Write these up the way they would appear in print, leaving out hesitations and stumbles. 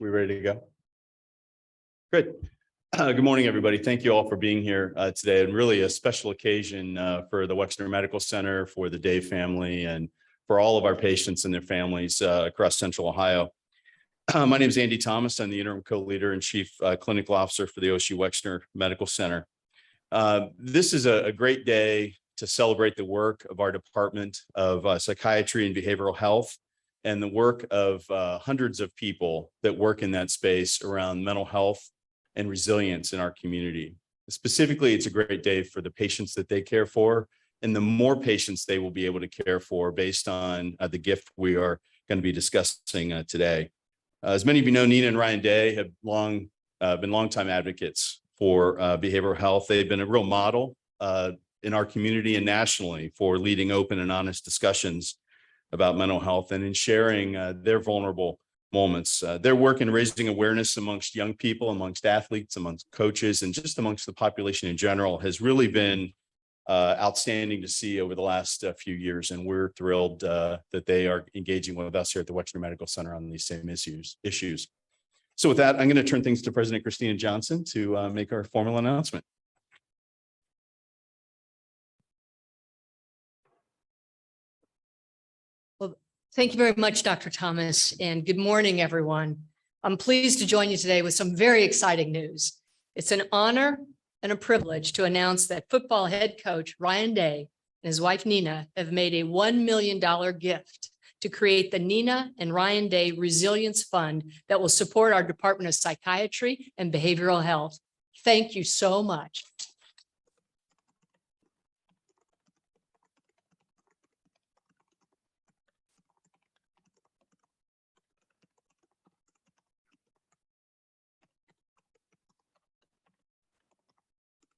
We ready to go? Good. Good morning, everybody. Thank you all for being here today, and really a special occasion for the Wexner Medical Center, for the Day family, and for all of our patients and their families across Central Ohio. My name is Andy Thomas. I'm the interim co-leader and chief clinical officer for the OSU Wexner Medical Center. This is a great day to celebrate the work of our Department of Psychiatry and Behavioral Health, and the work of hundreds of people that work in that space around mental health and resilience in our community. Specifically, it's a great day for the patients that they care for, and the more patients they will be able to care for based on the gift we are going to be discussing today. As many of you know, Nina and Ryan Day have been longtime advocates for behavioral health. They've been a real model in our community and nationally for leading open and honest discussions about mental health and in sharing their vulnerable moments. Their work in raising awareness amongst young people, amongst athletes, amongst coaches, and just amongst the population in general has really been outstanding to see over the last few years. And we're thrilled that they are engaging with us here at the Wexner Medical Center on these same issues. So with that, I'm going to turn things to President Christina Johnson to make our formal announcement. Thank you very much, Dr. Thomas, and good morning, everyone. I'm pleased to join you today with some very exciting news. It's an honor and a privilege to announce that football head coach Ryan Day and his wife Nina have made a $1 million gift to create the Nina and Ryan Day Resilience Fund that will support our Department of Psychiatry and Behavioral Health. Thank you so much.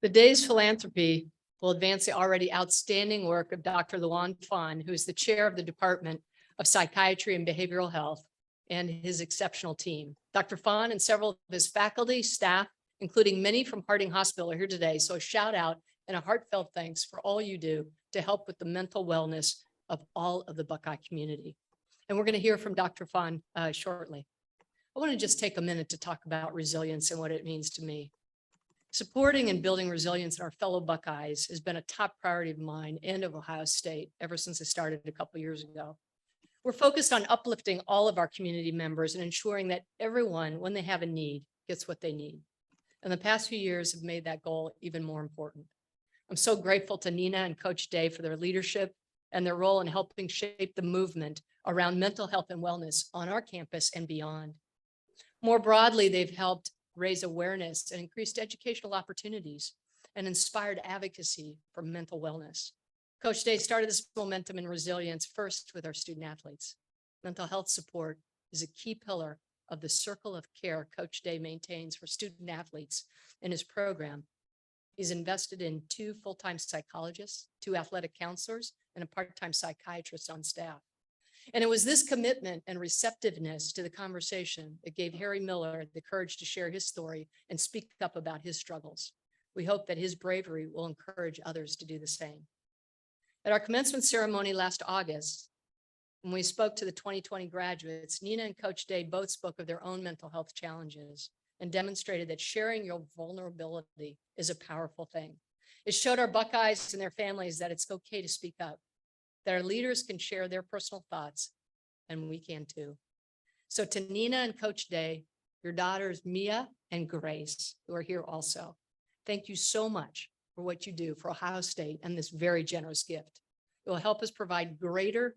The Day's philanthropy will advance the already outstanding work of Dr. Luan Fan, who is the chair of the Department of Psychiatry and Behavioral Health, and his exceptional team. Dr. Fan and several of his faculty, staff, including many from Harding Hospital, are here today. So a shout out and a heartfelt thanks for all you do to help with the mental wellness of all of the Buckeye community. And we're going to hear from Dr. Fan shortly. I want to just take a minute to talk about resilience and what it means to me. Supporting and building resilience in our fellow Buckeyes has been a top priority of mine and of Ohio State ever since I started a couple of years ago. We're focused on uplifting all of our community members and ensuring that everyone, when they have a need, gets what they need. And the past few years have made that goal even more important. I'm so grateful to Nina and Coach Day for their leadership and their role in helping shape the movement around mental health and wellness on our campus and beyond. More broadly, they've helped raise awareness and increased educational opportunities and inspired advocacy for mental wellness. Coach Day started this momentum and resilience first with our student athletes. Mental health support is a key pillar of the circle of care Coach Day maintains for student athletes in his program. He's invested in 2 full-time psychologists, 2 athletic counselors, and a part-time psychiatrist on staff. And it was this commitment and receptiveness to the conversation that gave Harry Miller the courage to share his story and speak up about his struggles. We hope that his bravery will encourage others to do the same. At our commencement ceremony last August, when we spoke to the 2020 graduates, Nina and Coach Day both spoke of their own mental health challenges and demonstrated that sharing your vulnerability is a powerful thing. It showed our Buckeyes and their families that it's okay to speak up, that our leaders can share their personal thoughts, and we can too. So to Nina and Coach Day, your daughters Mia and Grace, who are here also, thank you so much for what you do for Ohio State and this very generous gift. It will help us provide greater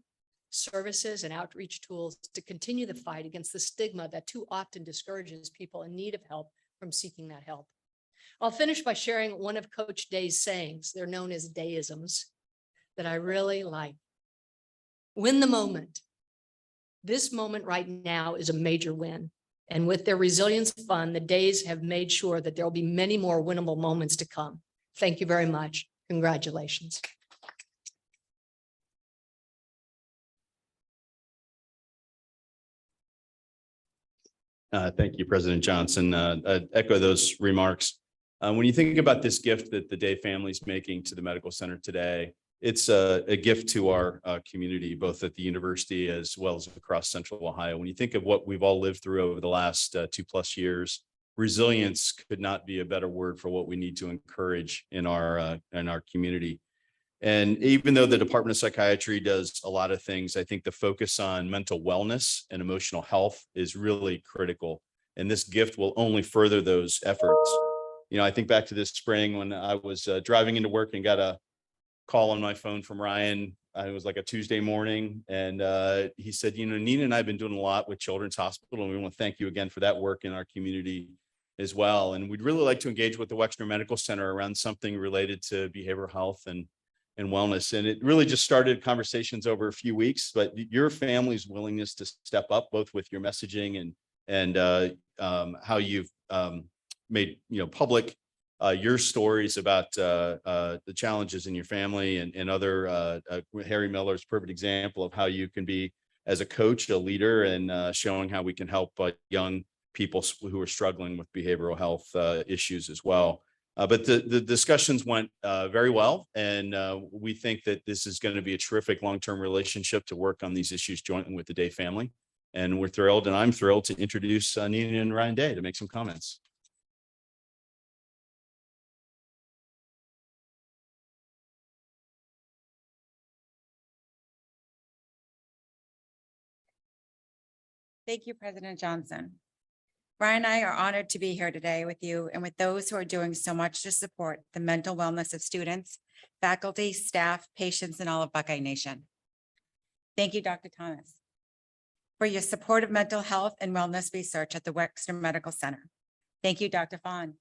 services and outreach tools to continue the fight against the stigma that too often discourages people in need of help from seeking that help. I'll finish by sharing one of Coach Day's sayings. They're known as Dayisms, that I really like. Win the moment. This moment right now is a major win. And with their Resilience Fund, the Days have made sure that there will be many more winnable moments to come. Thank you very much. Congratulations. Thank you, President Johnson. I echo those remarks. When you think about this gift that the Day family is making to the medical center today, it's a gift to our community, both at the university as well as across Central Ohio. When you think of what we've all lived through over the last 2+ years, resilience could not be a better word for what we need to encourage in our community. And even though the Department of Psychiatry does a lot of things, I think the focus on mental wellness and emotional health is really critical. And this gift will only further those efforts. You know, I think back to this spring when I was driving into work and got a call on my phone from Ryan. It was like a Tuesday morning. And he said, you know, Nina and I have been doing a lot with Children's Hospital, and we want to thank you again for that work in our community as well. And we'd really like to engage with the Wexner Medical Center around something related to behavioral health and wellness. And it really just started conversations over a few weeks, but your family's willingness to step up, both with your messaging and how you've made, you know, public your stories about the challenges in your family and other Harry Miller's perfect example of how you can be, as a coach, a leader, and showing how we can help young people who are struggling with behavioral health issues as well. But the discussions went very well, and we think that this is going to be a terrific long-term relationship to work on these issues jointly with the Day family. And we're thrilled, and I'm thrilled to introduce Nina and Ryan Day to make some comments. Thank you, President Johnson. Brian and I are honored to be here today with you and with those who are doing so much to support the mental wellness of students, faculty, staff, patients, and all of Buckeye Nation. Thank you, Dr. Thomas, for your support of mental health and wellness research at the Wexner Medical Center. Thank you, Dr. Fahn,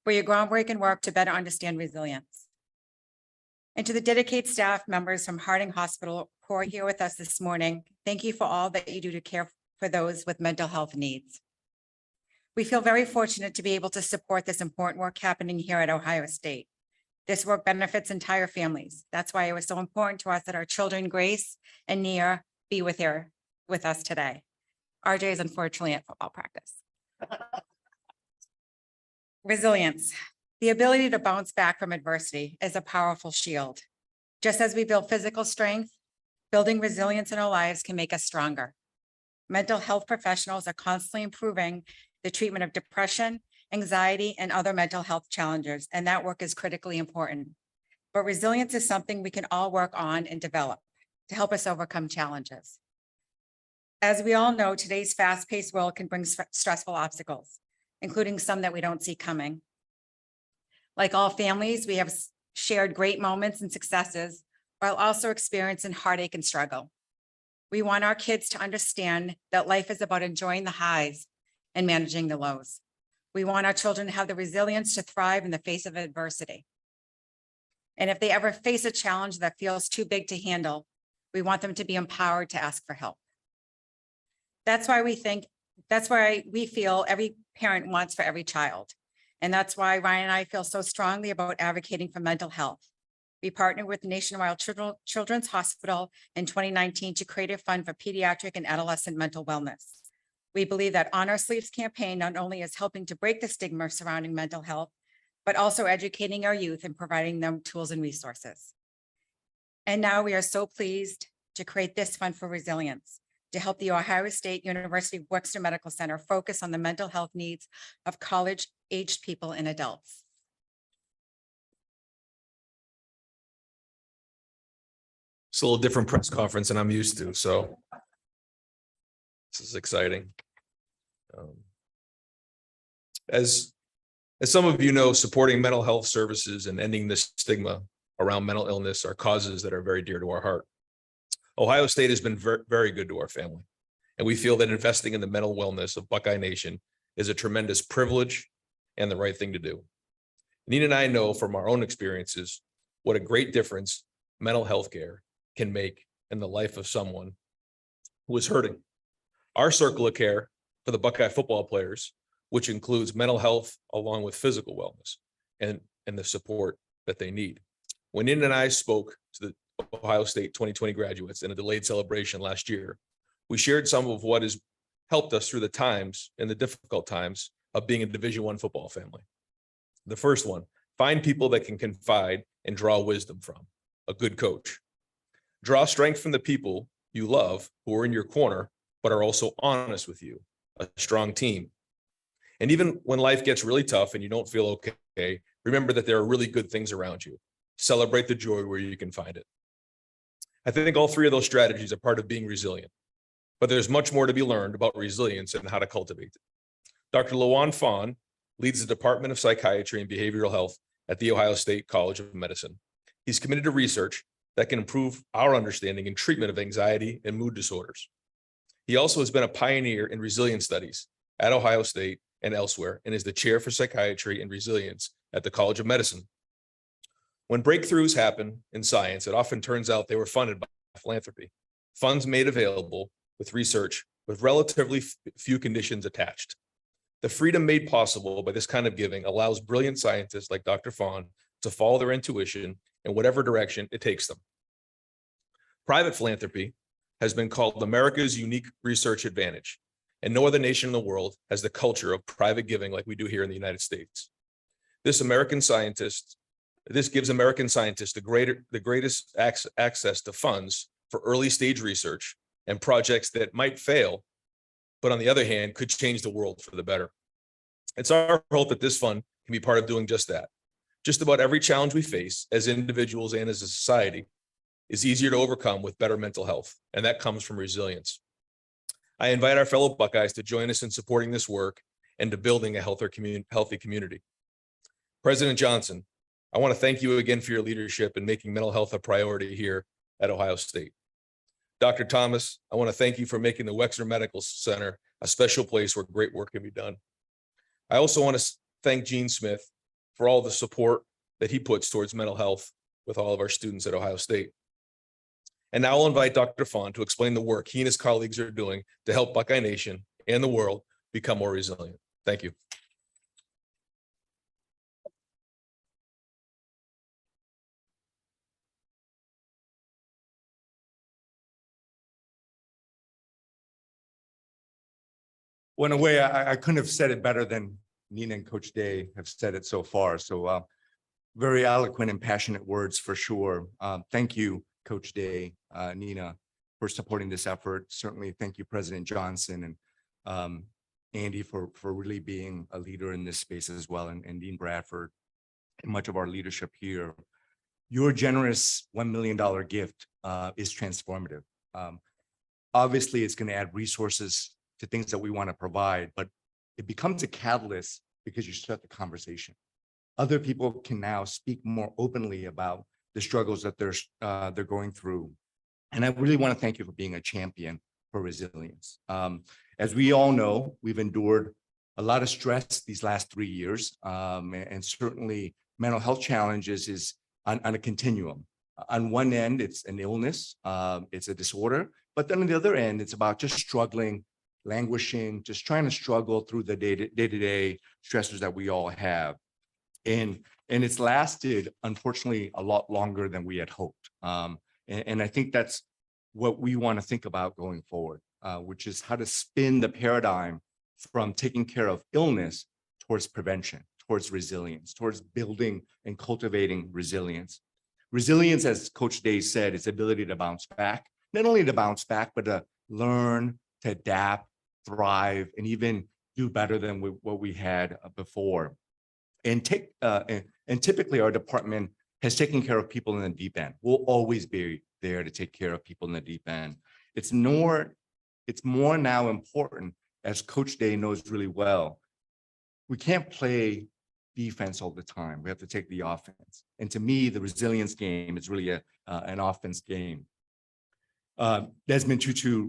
for your groundbreaking work to better understand resilience. And to the dedicated staff members from Harding Hospital who are here with us this morning, thank you for all that you do to care for those with mental health needs. We feel very fortunate to be able to support this important work happening here at Ohio State. This work benefits entire families. That's why it was so important to us that our children, Grace and Nia, be with us today. RJ is unfortunately at football practice. Resilience. The ability to bounce back from adversity is a powerful shield. Just as we build physical strength, building resilience in our lives can make us stronger. Mental health professionals are constantly improving the treatment of depression, anxiety, and other mental health challenges, and that work is critically important. But resilience is something we can all work on and develop to help us overcome challenges. As we all know, today's fast-paced world can bring stressful obstacles, including some that we don't see coming. Like all families, we have shared great moments and successes, while also experiencing heartache and struggle. We want our kids to understand that life is about enjoying the highs and managing the lows. We want our children to have the resilience to thrive in the face of adversity. And if they ever face a challenge that feels too big to handle, we want them to be empowered to ask for help. That's why we feel every parent wants for every child. And that's why Ryan and I feel so strongly about advocating for mental health. We partnered with Nationwide Children's Hospital in 2019 to create a fund for pediatric and adolescent mental wellness. We believe that On Our Sleeves campaign not only is helping to break the stigma surrounding mental health, but also educating our youth and providing them tools and resources. And now we are so pleased to create this fund for resilience to help the Ohio State University Wexner Medical Center focus on the mental health needs of college-aged people and adults. It's a little different press conference than I'm used to, so this is exciting. As some of you know, supporting mental health services and ending the stigma around mental illness are causes that are very dear to our heart. Ohio State has been very good to our family, and we feel that investing in the mental wellness of Buckeye Nation is a tremendous privilege and the right thing to do. Nina and I know from our own experiences what a great difference mental health care can make in the life of someone who is hurting. Our circle of care for the Buckeye football players, which includes mental health along with physical wellness and the support that they need. When Nina and I spoke to the Ohio State 2020 graduates in a delayed celebration last year, we shared some of what has helped us through the times and the difficult times of being a Division I football family. The first one, Find people that can confide and draw wisdom from. A good coach. Draw strength from the people you love who are in your corner, but are also honest with you. A strong team. And even when life gets really tough and you don't feel okay, remember that there are really good things around you. Celebrate the joy where you can find it. I think all three of those strategies are part of being resilient, but there's much more to be learned about resilience and how to cultivate it. Dr. Lawan Fawn leads the Department of Psychiatry and Behavioral Health at the Ohio State College of Medicine. He's committed to research that can improve our understanding and treatment of anxiety and mood disorders. He also has been a pioneer in resilience studies at Ohio State and elsewhere, and is the chair for psychiatry and resilience at the College of Medicine. When breakthroughs happen in science, it often turns out they were funded by philanthropy, funds made available with research with relatively few conditions attached. The freedom made possible by this kind of giving allows brilliant scientists like Dr. Fawn to follow their intuition in whatever direction it takes them. Private philanthropy has been called America's unique research advantage, and no other nation in the world has the culture of private giving like we do here in the United States. This gives American scientists the greatest access to funds for early stage research and projects that might fail, but on the other hand, could change the world for the better. It's our hope that this fund can be part of doing just that. Just about every challenge we face as individuals and as a society is easier to overcome with better mental health, and that comes from resilience. I invite our fellow Buckeyes to join us in supporting this work and to building a healthy community. President Johnson, I want to thank you again for your leadership in making mental health a priority here at Ohio State. Dr. Thomas, I want to thank you for making the Wexner Medical Center a special place where great work can be done. I also want to thank Gene Smith for all the support that he puts towards mental health with all of our students at Ohio State. And now I'll invite Dr. Fawn to explain the work he and his colleagues are doing to help Buckeye Nation and the world become more resilient. Thank you. Well, in a way, I couldn't have said it better than Nina and Coach Day have said it so far. So very eloquent and passionate words for sure. Thank you, Coach Day, Nina, for supporting this effort. Certainly, thank you, President Johnson, and Andy for really being a leader in this space as well, and Dean Bradford, and much of our leadership here. Your generous $1 million gift is transformative. Obviously, it's going to add resources to things that we want to provide, but it becomes a catalyst because you start the conversation. Other people can now speak more openly about the struggles that they're going through. And I really want to thank you for being a champion for resilience. As we all know, we've endured a lot of stress these last 3 years, and certainly mental health challenges is on a continuum. On one end, it's an illness, it's a disorder, but then on the other end, it's about just struggling, languishing, just trying to struggle through the day-to-day stressors that we all have. And it's lasted, unfortunately, a lot longer than we had hoped. And I think that's what we want to think about going forward, which is how to spin the paradigm from taking care of illness towards prevention, towards resilience, towards building and cultivating resilience. Resilience, as Coach Day said, is ability to bounce back, not only to bounce back, but to learn, to adapt, thrive, and even do better than what we had before. And typically our department has taken care of people in the deep end. We'll always be there to take care of people in the deep end. It's more now important, as Coach Day knows really well. We can't play defense all the time. We have to take the offense. And to me, the resilience game is really an offense game. Desmond Tutu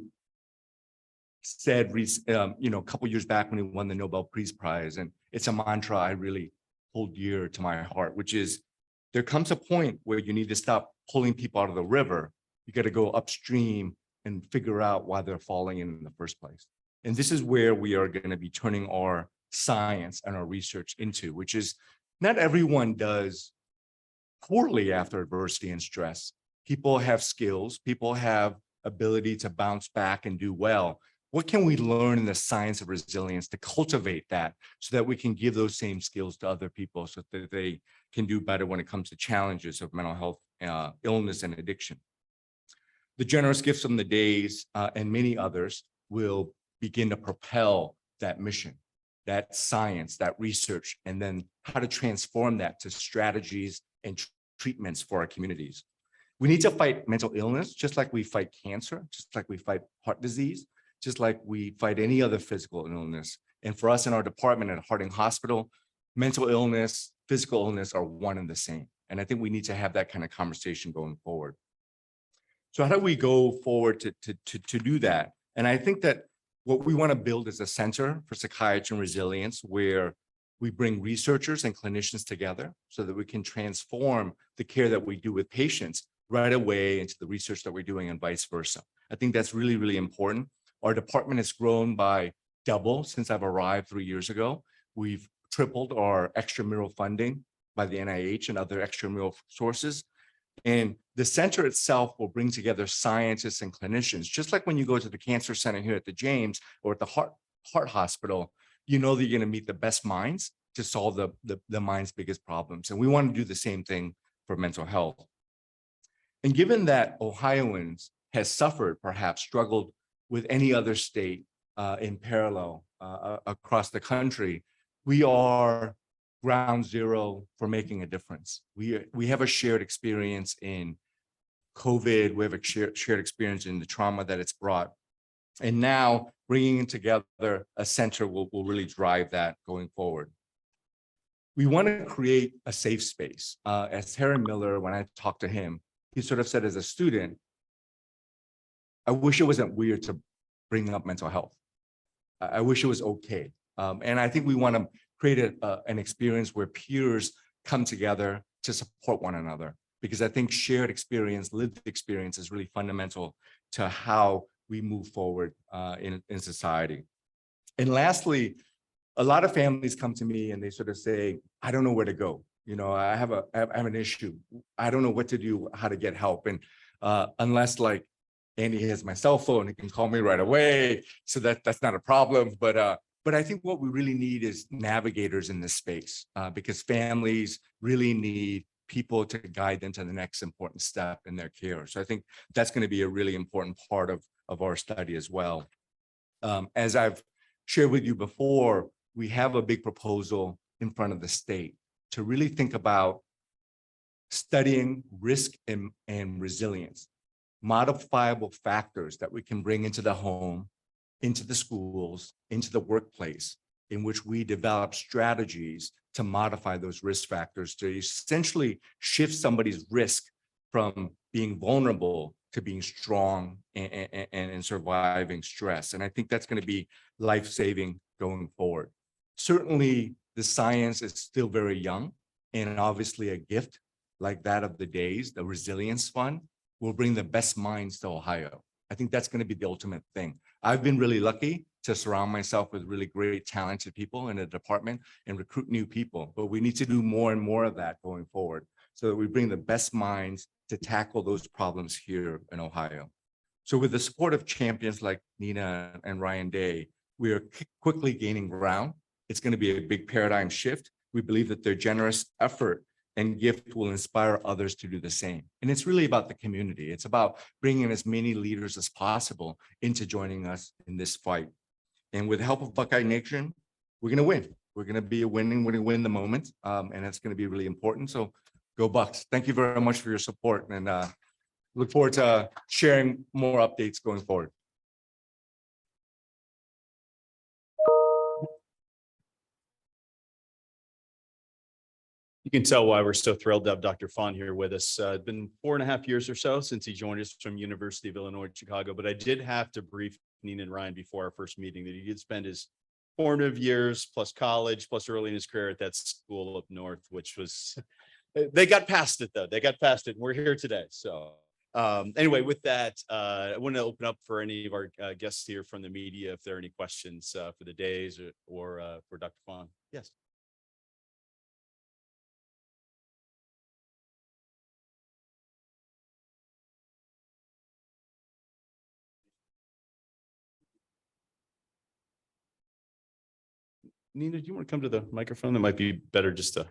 said, a couple years back when he won the Nobel Peace Prize, and it's a mantra I really hold dear to my heart, which is there comes a point where you need to stop pulling people out of the river. You got to go upstream and figure out why they're falling in the first place. And this is where we are going to be turning our science and our research into, which is not everyone does poorly after adversity and stress. People have skills, people have ability to bounce back and do well. What can we learn in the science of resilience to cultivate that so that we can give those same skills to other people so that they can do better when it comes to challenges of mental health, illness and addiction. The generous gifts from the days and many others will begin to propel that mission, that science, that research, and then how to transform that to strategies and treatments for our communities. We need to fight mental illness, just like we fight cancer, just like we fight heart disease, just like we fight any other physical illness. And for us in our department at Harding Hospital, mental illness, physical illness are one and the same. And I think we need to have that kind of conversation going forward. So how do we go forward to do that? And I think that what we want to build is a center for psychiatry and resilience where we bring researchers and clinicians together so that we can transform the care that we do with patients right away into the research that we're doing and vice versa. I think that's really, really important. Our department has grown by double since I've arrived 3 years ago. We've tripled our extramural funding by the NIH and other extramural sources. And the center itself will bring together scientists and clinicians, just like when you go to the cancer center here at the James or at the heart hospital, you know that you're going to meet the best minds to solve the mind's biggest problems. And we want to do the same thing for mental health. And given that Ohioans has suffered, perhaps struggled with any other state in parallel across the country, we are ground zero for making a difference. We have a shared experience in COVID. We have a shared experience in the trauma that it's brought. And now bringing together a center will really drive that going forward. We want to create a safe space. As Harry Miller, when I talked to him, he sort of said as a student, I wish it wasn't weird to bring up mental health. I wish it was okay. And I think we want to create an experience where peers come together to support one another, because I think shared experience, lived experience is really fundamental to how we move forward in society. And lastly, a lot of families come to me and they sort of say, I don't know where to go. You know, I have an issue. I don't know what to do, how to get help. And unless like Andy has my cell phone, he can call me right away. So that's not a problem. But I think what we really need is navigators in this space because families really need people to guide them to the next important step in their care. So I think that's going to be a really important part of our study as well. As I've shared with you before, we have a big proposal in front of the state to really think about studying risk and resilience, modifiable factors that we can bring into the home, into the schools, into the workplace, in which we develop strategies to modify those risk factors to essentially shift somebody's risk from being vulnerable to being strong and surviving stress. And I think that's going to be life-saving going forward. Certainly, the science is still very young, and obviously a gift like that of the days, the Resilience Fund, will bring the best minds to Ohio. I think that's going to be the ultimate thing. I've been really lucky to surround myself with really great, talented people in the department and recruit new people, but we need to do more and more of that going forward so that we bring the best minds to tackle those problems here in Ohio. So with the support of champions like Nina and Ryan Day, we are quickly gaining ground. It's going to be a big paradigm shift. We believe that their generous effort and gift will inspire others to do the same. And it's really about the community. It's about bringing as many leaders as possible into joining us in this fight. And with the help of Buckeye Nation, we're going to win. We're going to win the moment. And it's going to be really important. So go Bucks. Thank you very much for your support, and look forward to sharing more updates going forward. You can tell why we're so thrilled to have Dr. Fahn here with us. It's been 4.5 years or so since he joined us from University of Illinois, Chicago, but I did have to brief Nina and Ryan before our first meeting that he did spend his formative years plus college plus early in his career at that school up north, which was, they got past it though. They got past it and we're here today. So anyway, with that, I want to open up for any of our guests here from the media if there are any questions for the days or for Dr. Fahn. Yes. Nina, do you want to come to the microphone? That might be better just to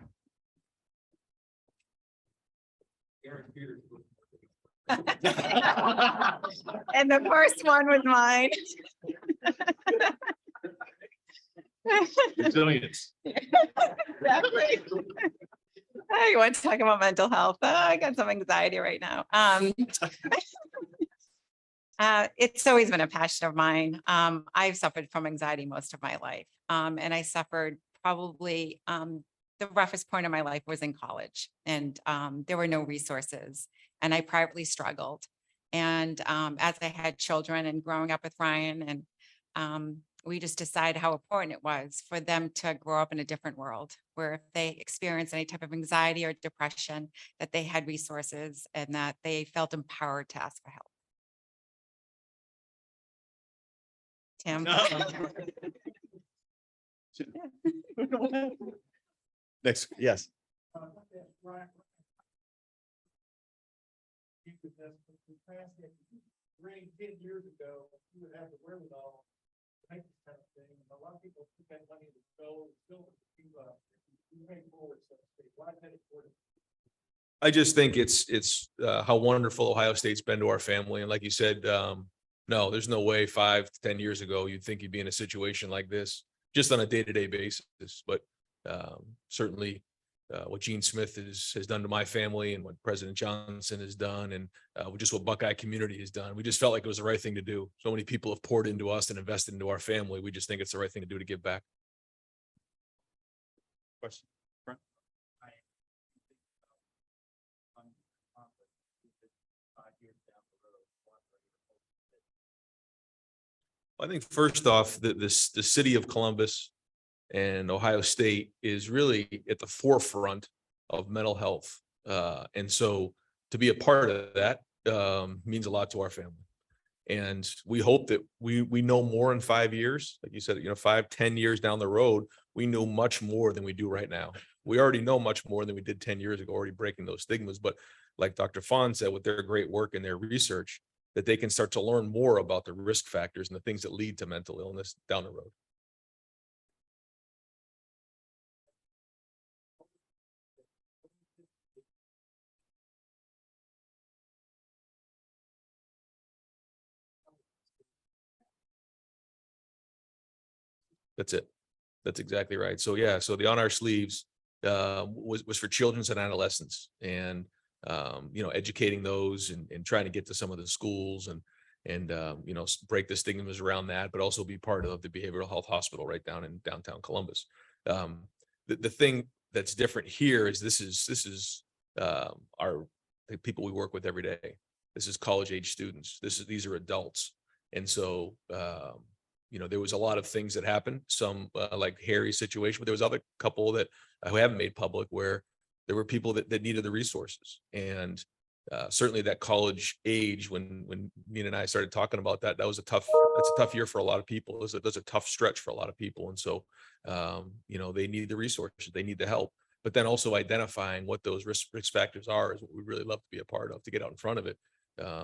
And the first one was mine. Resilience. Exactly. I want to talk about mental health. I got some anxiety right now. It's always been a passion of mine. I've suffered from anxiety most of my life. And I suffered probably the roughest point of my life was in college, and there were no resources, and I privately struggled. And as I had children and growing up with Ryan, and we just decided how important it was for them to grow up in a different world, where if they experienced any type of anxiety or depression, that they had resources and that they felt empowered to ask for help. Tim. Next, yes. Ring 10 years ago, you would have the wherewithal to make this kind of thing. And a lot of people took that money to go to make forward, so to speak. Why is that important? I just think it's how wonderful Ohio State's been to our family. And like you said, no, there's no way 5 to 10 years ago you'd think you'd be in a situation like this just on a day-to-day basis. But certainly what Gene Smith has done to my family, and what President Johnson has done, and just what Buckeye community has done. We just felt like it was the right thing to do. So many people have poured into us and invested into our family. We just think it's the right thing to do to give back. Question. Brent? I think first off, the city of Columbus and Ohio State is really at the forefront of mental health. And so to be a part of that means a lot to our family. And we hope that we know more in 5 years. Like you said, 5, 10 years down the road, we know much more than we do right now. We already know much more than we did 10 years ago, already breaking those stigmas. But like Dr. Fawn said, with their great work and their research, that they can start to learn more about the risk factors and the things that lead to mental illness down the road. That's it. That's exactly right. So yeah, so the On Our Sleeves was for children and adolescents, and educating those and trying to get to some of the schools and break the stigmas around that, but also be part of the behavioral health hospital right down in downtown Columbus. The thing that's different here is this is the people we work with every day. This is college age students. These are adults, and so there was a lot of things that happened. Some like Harry's situation, but there was other couple that who haven't made public where there were people that needed the resources. And certainly that college age, when Nina and I started talking about that's a tough year for a lot of people. That's a tough stretch for a lot of people. And so, they need the resources, they need the help, but then also identifying what those risk factors are is what we really love to be a part of, to get out in front of it.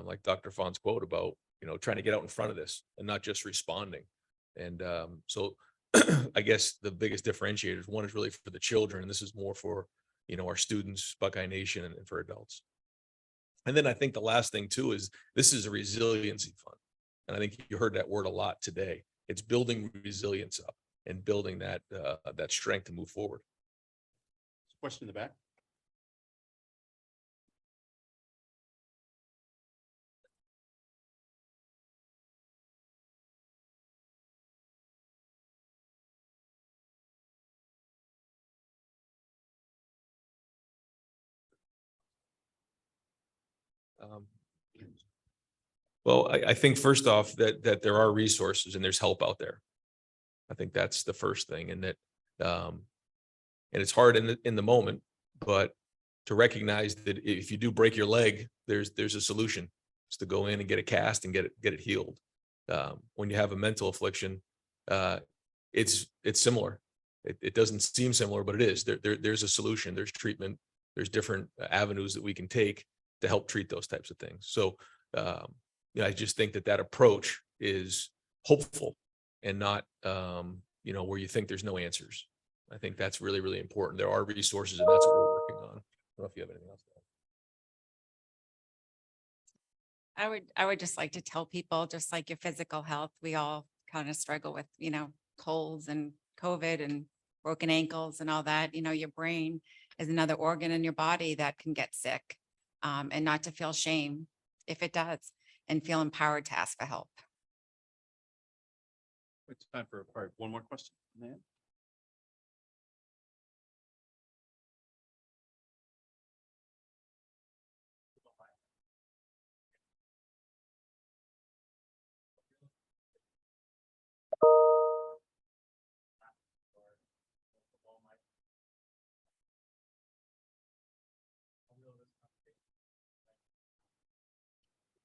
Like Dr. Fawn's quote about, trying to get out in front of this and not just responding. And so I guess the biggest differentiators, one is really for the children, and this is more for, our students, Buckeye Nation, and for adults. And then I think the last thing too is this is a resiliency fund. And I think you heard that word a lot today. It's building resilience up and building that strength to move forward. Question in the back. Well, I think first off that there are resources and there's help out there. I think that's the first thing, and that and it's hard in the moment, but to recognize that if you do break your leg, there's a solution. It's to go in and get a cast and get it healed. When you have a mental affliction, it's similar. It doesn't seem similar, but it is. There's a solution. There's treatment. There's different avenues that we can take to help treat those types of things. So, I just think that approach is hopeful and not, where you think there's no answers. I think that's really, really important. There are resources, and that's what we're working on. I don't know if you have anything else. I would just like to tell people, just like your physical health, we all kind of struggle with, colds and COVID and broken ankles and all that. Your brain is another organ in your body that can get sick. And not to feel shame if it does, and feel empowered to ask for help. It's time for one more question. Nan?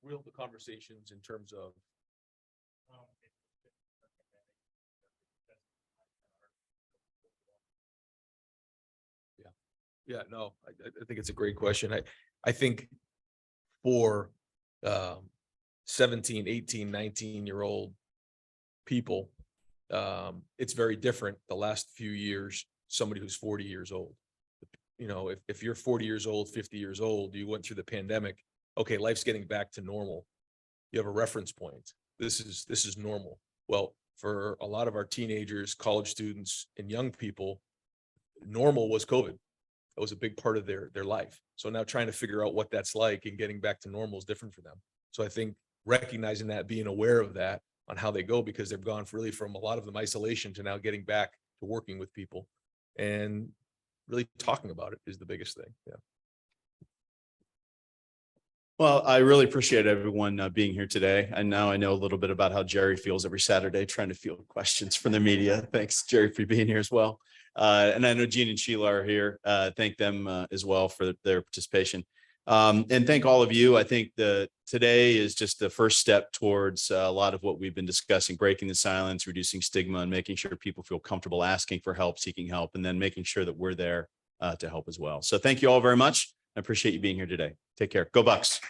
Real the conversations in terms of Yeah, no, I think it's a great question. I think for 17, 18, 19-year-old people, it's very different the last few years, somebody who's 40 years old. If you're 40 years old, 50 years old, you went through the pandemic, okay, life's getting back to normal. You have a reference point. This is normal. Well, for a lot of our teenagers, college students, and young people, normal was COVID. That was a big part of their life. So now trying to figure out what that's like and getting back to normal is different for them. So I think recognizing that, being aware of that on how they go, because they've gone really from a lot of them isolation to now getting back to working with people and really talking about it is the biggest thing. Yeah. Well, I really appreciate everyone being here today. And now I know a little bit about how Jerry feels every Saturday trying to field questions from the media. Thanks, Jerry, for being here as well. And I know Gene and Sheila are here. Thank them as well for their participation. And thank all of you. I think today is just the first step towards a lot of what we've been discussing, breaking the silence, reducing stigma, and making sure people feel comfortable asking for help, seeking help, and then making sure that we're there to help as well. So thank you all very much. I appreciate you being here today. Take care. Go Bucks.